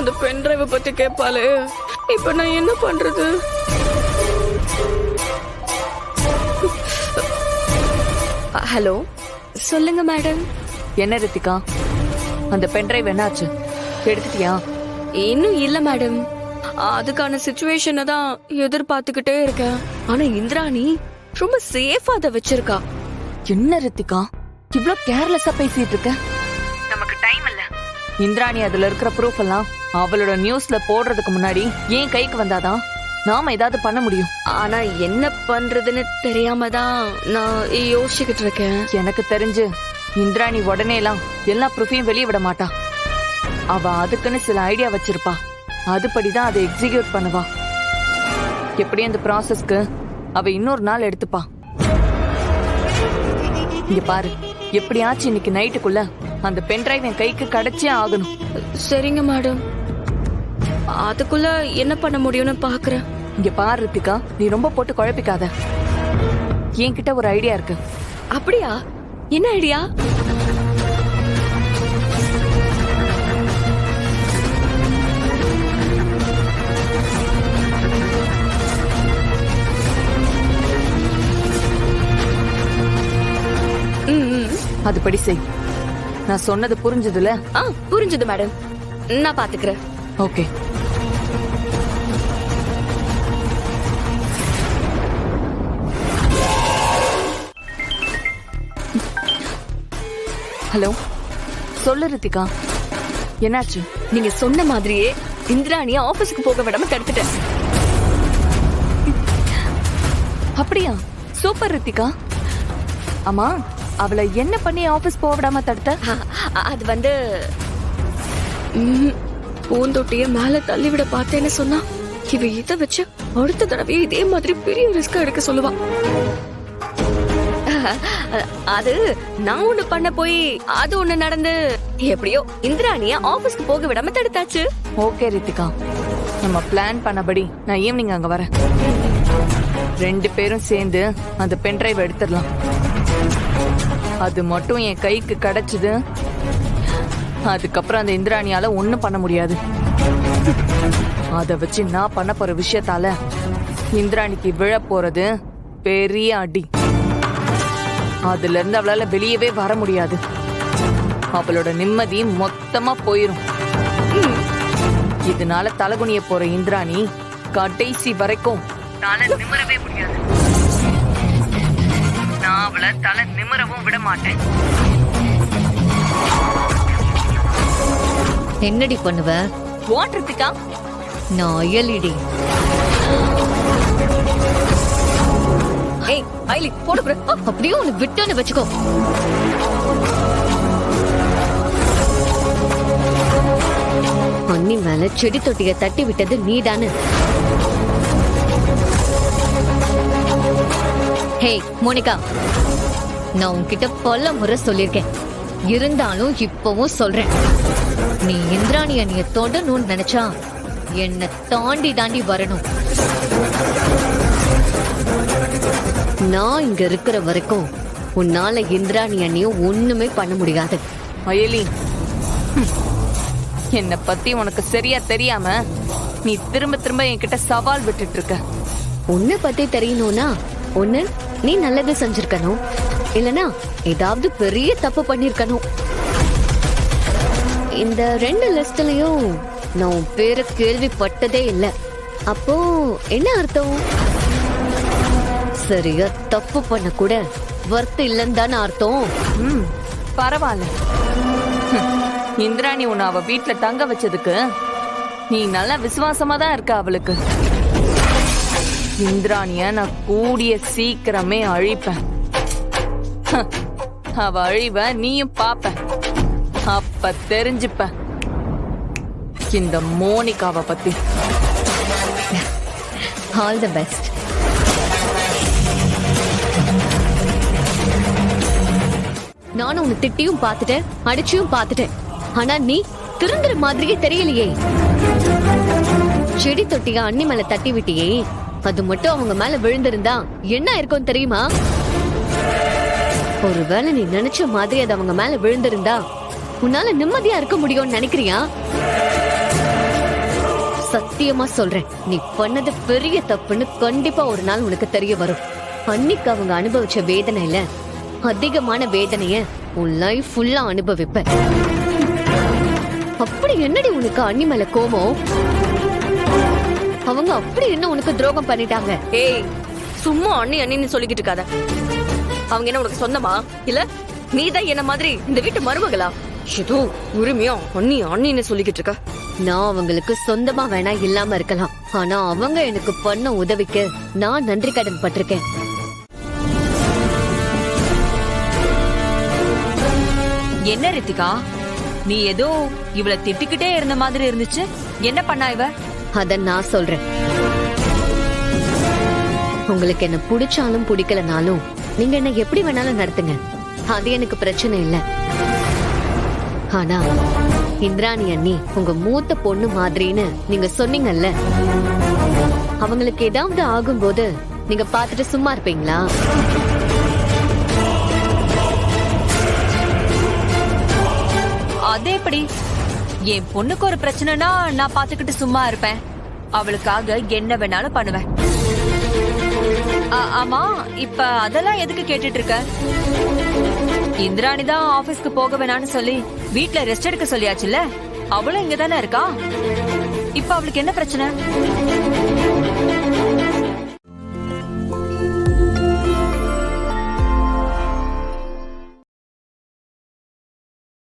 அந்த பென் டிரைவ பத்தி கேட்பாளே, இப்ப நான் என்ன பண்றது? ஹலோ, சொல்லுங்க மேடம். என்ன ரித்திகா, அந்த பென் டிரைவ் என்னாச்சு? எடுத்துட்டியா? இன்னும் இல்ல மேடம். அதுக்கான சிச்சுவேஷனை தான் எதிர்பார்த்துக்கிட்டே இருக்கேன். ஆனா இந்திராணி ரொம்ப சேஃபா அதை வச்சிருக்கா. என்ன ரித்திகா இவ்ளோ கேர்லெஸ்ஸா பேசிட்டு இருக்க? நமக்கு டைம் இல்ல. இந்திராணி அதுல இருக்கிற ப்ரூஃப் எல்லாம் அவளோட நியூஸ்ல போடுறதுக்கு முன்னாடி ஏன் கைக்கு வந்தாதான் நாம ஏதாவது பண்ண முடியும். ஆனா என்ன பண்றதுன்னு தெரியாம தான் நான் யோசிச்சுக்கிட்டு இருக்கேன். எனக்கு தெரிஞ்சு இந்திராணி உடனே எல்லாம் எல்லா ப்ரூஃபையும் வெளியே விட மாட்டா. அவ அதுக்குன்னு சில ஐடியா வச்சிருப்பா. அதுபடிதான் அதை எக்ஸிக்யூட் பண்ணுவா. எப்படி அந்த ப்ராசஸ்க்கு அவ இன்னொரு நாள் எடுத்துப்பா. இங்க பாரு, எப்படியாச்சும் இன்னைக்கு நைட்டுக்குள்ள அந்த பென் டிரைவ் என் கைக்கு கிடைச்சே ஆகணும். சரிங்க மேடம், அதுக்குள்ள என்ன பண்ண முடியும்னு பாக்குறேன். இங்க பாரு ரித்திகா, நீ ரொம்ப போட்டு குழப்பிக்காத. என்கிட்ட ஒரு ஐடியா இருக்கு. அப்படியா? என்ன ஐடியா? அதுபடி செய். நான் சொன்னது புரிஞ்சதுல? புரிஞ்சது மேடம், நான் பாத்துக்கிறேன். ஓகே. ஹலோ, சொல்லு ரித்திகா, என்னாச்சு? நீங்க சொன்ன மாதிரியே இந்திராணிய ஆபீஸ்க்கு போக விடாம தடுத்துட்டேன். அப்படியா? சூப்பர் ரித்திகா. ஆமா, அவளை என்ன பண்ணி ஆபீஸ் போக விடாம தடுத்த? அது வந்து பூந்தொட்டிய மேல தள்ளிவிட பார்த்தேன்னு சொன்னா, இவ இதை வச்சு அடுத்த தடவை இதே மாதிரி பெரிய ரிஸ்க் எடுக்க சொல்லுவா. அது நான் ஒண்ணு பண்ண போய் அது ஒண்ணு நடந்து எப்படியோ இந்திராணிய ஆபீஸ்க்கு போக விடாம தடுத்தாச்சு. ஓகே ரித்திகா, நம்ம பிளான் பண்ணபடி நான் ஈவினிங் அங்க வரேன். 2 பேரும் சேர்ந்து அந்த பென் டிரைவ் எடுத்துடலாம். அது மட்டும் என் கைக்கு கிடைச்சது, அதுக்கப்புறம் அந்த இந்திராணியால ஒண்ணும் பண்ண முடியாது. அத வச்சு நான் பண்ண போற விஷயத்தால இந்திராணிக்கு விழ போறது பெரிய அடி. அதுல இருந்து அவளால வெளியவே வர முடியாது. அவளோட நிம்மதி மொத்தமா போயிரும். இதனால தலகுனிய போற இந்திராணி கடைசி வரைக்கும் தலை நிமிரவே முடியாது. நான் அவளை தலை நிமிரவும் விட மாட்டேன். என்னடி பண்ணுவ? வாட் ரித்திகா? நான் அயலிடி. ஏய் ஐலி, போடு. அப்படியே உன்னை விட்டுன்னு வச்சுக்கோ. அண்ணி மேல செடி தொட்டிய தட்டி விட்டது நீதானு? ஹே மோனிகா, நான் உன்கிட்ட பல முறை சொல்லிருக்கேன், இருந்தாலும் இப்பவும் சொல்றேன். நீ இந்திராணி அண்ணிய தொடணும்னு நினைச்சா என்ன தாண்டி வரணும். நான் இங்க இருக்கிற வரைக்கும் உன்னால இந்திராணி அண்ணியும் ஒண்ணுமே பண்ண முடியாது. அயலி, என்ன பத்தி உனக்கு சரியா தெரியாம நீ திரும்ப திரும்ப என்கிட்ட சவால் விட்டுட்டு இருக்க. உன்னை பத்தி தெரியணும்னா ஒண்ணு நீ நல்லது செஞ்சிருக்கணும், இல்லனா ஏதாவது பெரிய தப்பு பண்ணிருக்கணும். இந்த 2 லிஸ்ட்லயும் நான் உன் பேரை கேள்விப்பட்டதே இல்ல. அப்போ என்ன அர்த்தம்? சரியா தப்பு பண்ண கூட வர்த்து இல்லன்னு தானே அர்த்தம். பரவாயில்ல. இந்திராணி உன்னை அவ வீட்டுல தங்க வச்சதுக்கு நீ நல்லா விசுவாசமா தான் இருக்க அவளுக்கு. இந்திராணிய நான் கூடிய சீக்கிரமே அழிப்பேன். அவ அழிவ நீயும் பாப்ப. அப்ப தெரிஞ்சுப்ப இந்த மோனிகாவை பத்தி. All the best. நானும் உன்னை திட்டியும் பார்த்துட்டேன், அடிச்சியும் பார்த்துட்டேன். ஆனா நீ திருந்துற மாதிரியே தெரியலையே. செடி தொட்டிய அண்ணி மேல தட்டி விட்டியே, அது மட்டும் அவங்க மேல விழுந்திருந்தா என்ன இருக்கும் தெரியுமா? ஒருவேளை நீ நினைச்ச மாதிரி அது அவங்க மேல விழுந்திருந்தா உன்னால நிம்மதியா இருக்க முடியும்னு நினைக்கிறியா? சத்தியமா சொல்றேன், நீ பண்ணது பெரிய தப்புன்னு கண்டிப்பா ஒரு நாள் உனக்கு தெரிய வரும். அன்னைக்கு அவங்க அனுபவிச்ச வேதனையில அதிகமான வேதனைய உன் லைஃப் ஃபுல்லா அனுபவிப்ப. அப்படி என்னடி உனக்கு அண்ணி மேல கோபம்? அவங்க அப்படி என்ன உனக்கு துரோகம் பண்ணிட்டாங்க? ஏய், சும்மா அண்ணி அண்ணின்னு சொல்லிக்கிட்டு இருக்காத. அவங்க என்ன உனக்கு சொந்தமா? இல்ல நீதான் என்ன மாதிரி இந்த வீட்டு மருமகளா? ஏதோ உரிமையா அண்ணி அண்ணின்னு சொல்லிக்கிட்டு இருக்க. நான் அவங்களுக்கு சொந்தமா வேணா இல்லாம இருக்கலாம், ஆனா அவங்க எனக்கு பண்ண உதவிக்கு நான் நன்றி கடன் பட்டிருக்கேன். என்ன ரித்திகா, நீ ஏதோ இவள திட்டிக்கிட்டே இருந்த மாதிரி இருந்துச்சு. என்ன பண்ணா இவ? அத நான் சொல்றேன். உங்களுக்கு என்ன பிடிச்சாலும் பிடிக்கலனாலும் நீங்க என்ன எப்படி வேணாலும் நடத்துங்க, அது எனக்கு பிரச்சனை இல்ல. ஆனா இந்திராணி அண்ணி உங்க மூத்த பொண்ணு மாதிரின்னு நீங்க சொன்னீங்கல்ல, அவங்களுக்கு ஏதாவது ஆகும்போது நீங்க பாத்துட்டு சும்மா இருப்பீங்களா? அதே எப்படி? என் பொண்ணுக்கு ஒரு பிரச்சனைனா நான் பாத்துக்கிட்டு சும்மா இருப்பேன். அவளுக்காக என்ன வேணாலும் பண்ணுவேன். ஆமா, இப்ப அதெல்லாம் எதுக்கு கேட்டுட்டு இருக்க? இந்திராணி தான் ஆபீஸ்க்கு போக வேணாம்னு சொல்லி வீட்ல ரெஸ்ட் எடுக்க சொல்லியாச்சுல்ல. அவளும் இங்க தானே இருக்கா. இப்ப அவளுக்கு என்ன பிரச்சனை?